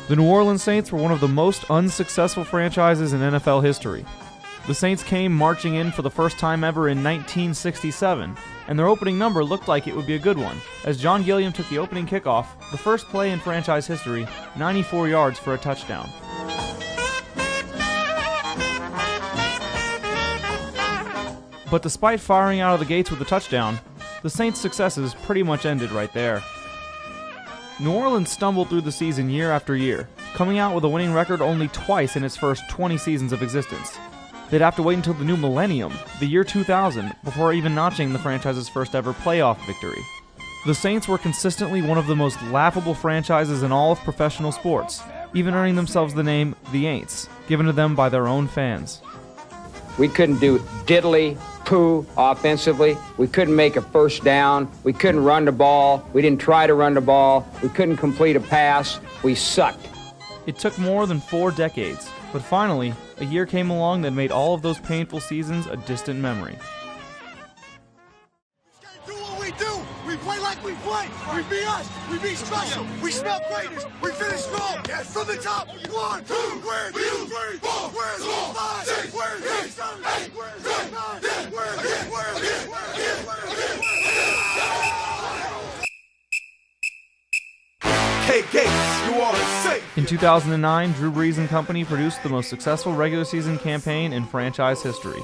The New Orleans Saints were one of the most unsuccessful franchises in NFL history. The Saints came marching in for the first time ever in 1967, and their opening number looked like it would be a good one, as John Gilliam took the opening kickoff, the first play in franchise history, 94 yards for a touchdown. But despite firing out of the gates with a touchdown, the Saints' successes pretty much ended right there. New Orleans stumbled through the season year after year, coming out with a winning record only twice in its first 20 seasons of existence. They'd have to wait until the new millennium, the year 2000, before even notching the franchise's first ever playoff victory. The Saints were consistently one of the most laughable franchises in all of professional sports, even earning themselves the name The Aints, given to them by their own fans. We couldn't do diddly poo offensively. We couldn't make a first down. We couldn't run the ball. We didn't try to run the ball. We couldn't complete a pass. We sucked. It took more than 4 decades, but finally, a year came along that made all of those painful seasons a distant memory. Do what we do. We play like we play. We be us. We be special. We smell greatness. We finish strong. Yes. From the top. 1, 2, 3, 4, 5, 6, 7, 8, 9, 10, In 2009, Drew Brees and company produced the most successful regular season campaign in franchise history.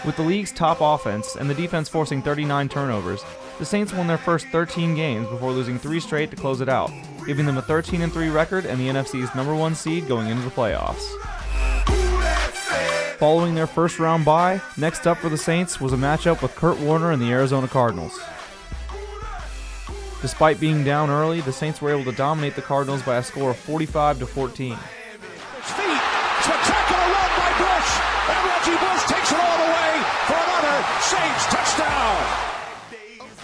With the league's top offense and the defense forcing 39 turnovers, the Saints won their first 13 games before losing 3 straight to close it out, giving them a 13-3 record and the NFC's number 1 seed going into the playoffs. Following their first-round bye, next up for the Saints was a matchup with Kurt Warner and the Arizona Cardinals. Despite being down early, the Saints were able to dominate the Cardinals by a score of 45-14. Spectacular run by Bush, and Reggie Bush takes it all the way for another Saints touchdown.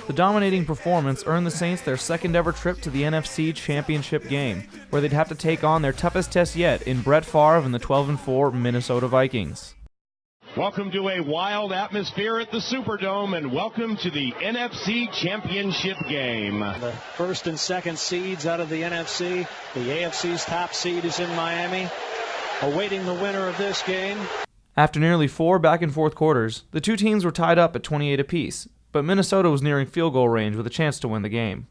The dominating performance earned the Saints their second ever trip to the NFC Championship game, where they'd have to take on their toughest test yet in Brett Favre and the 12-4 Minnesota Vikings. Welcome to a wild atmosphere at the Superdome, and welcome to the NFC Championship game. The first and second seeds out of the NFC. The AFC's top seed is in Miami, awaiting the winner of this game. After nearly 4 back-and-forth quarters, the two teams were tied up at 28 apiece, but Minnesota was nearing field goal range with a chance to win the game.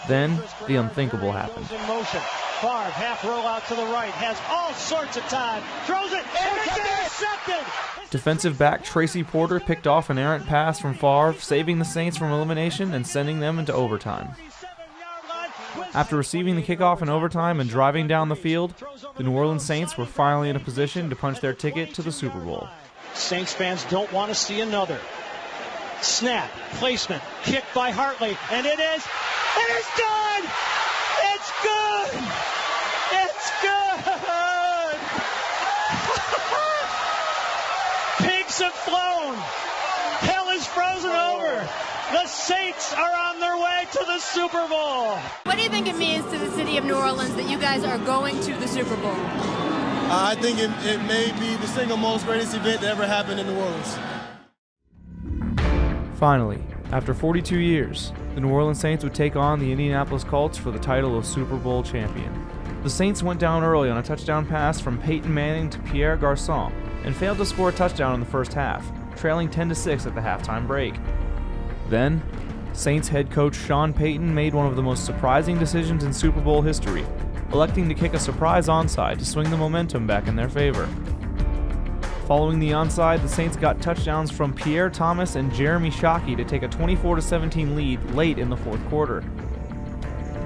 Then, the unthinkable happened. In motion. Favre, half roll out to the right, has all sorts of time, throws it, and it's intercepted! Defensive back Tracy Porter picked off an errant pass from Favre, saving the Saints from elimination and sending them into overtime. After receiving the kickoff in overtime and driving down the field, the New Orleans Saints were finally in a position to punch their ticket to the Super Bowl. Saints fans don't want to see another. Snap, placement, kick by Hartley, and it is done! It's good! It's good! Pigs have flown. Hell is frozen over. The Saints are on their way to the Super Bowl. What do you think it means to the city of New Orleans that you guys are going to the Super Bowl? I think it may be the single most greatest event that ever happened in New Orleans. Finally, after 42 years, the New Orleans Saints would take on the Indianapolis Colts for the title of Super Bowl champion. The Saints went down early on a touchdown pass from Peyton Manning to Pierre Garçon and failed to score a touchdown in the first half, trailing 10-6 at the halftime break. Then, Saints head coach Sean Payton made one of the most surprising decisions in Super Bowl history, electing to kick a surprise onside to swing the momentum back in their favor. Following the onside, the Saints got touchdowns from Pierre Thomas and Jeremy Shockey to take a 24-17 lead late in the fourth quarter.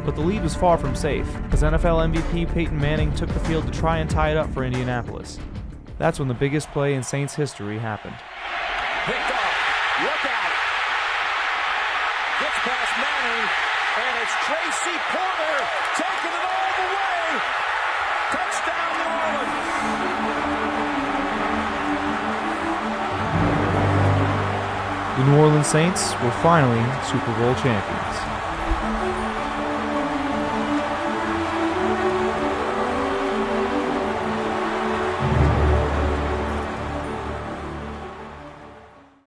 But the lead was far from safe, as NFL MVP Peyton Manning took the field to try and tie it up for Indianapolis. That's when the biggest play in Saints history happened. Picked off. Look out. Gets past Manning, and it's Tracy Porter taking it all the way. Touchdown, New Orleans. The New Orleans Saints were finally Super Bowl champions.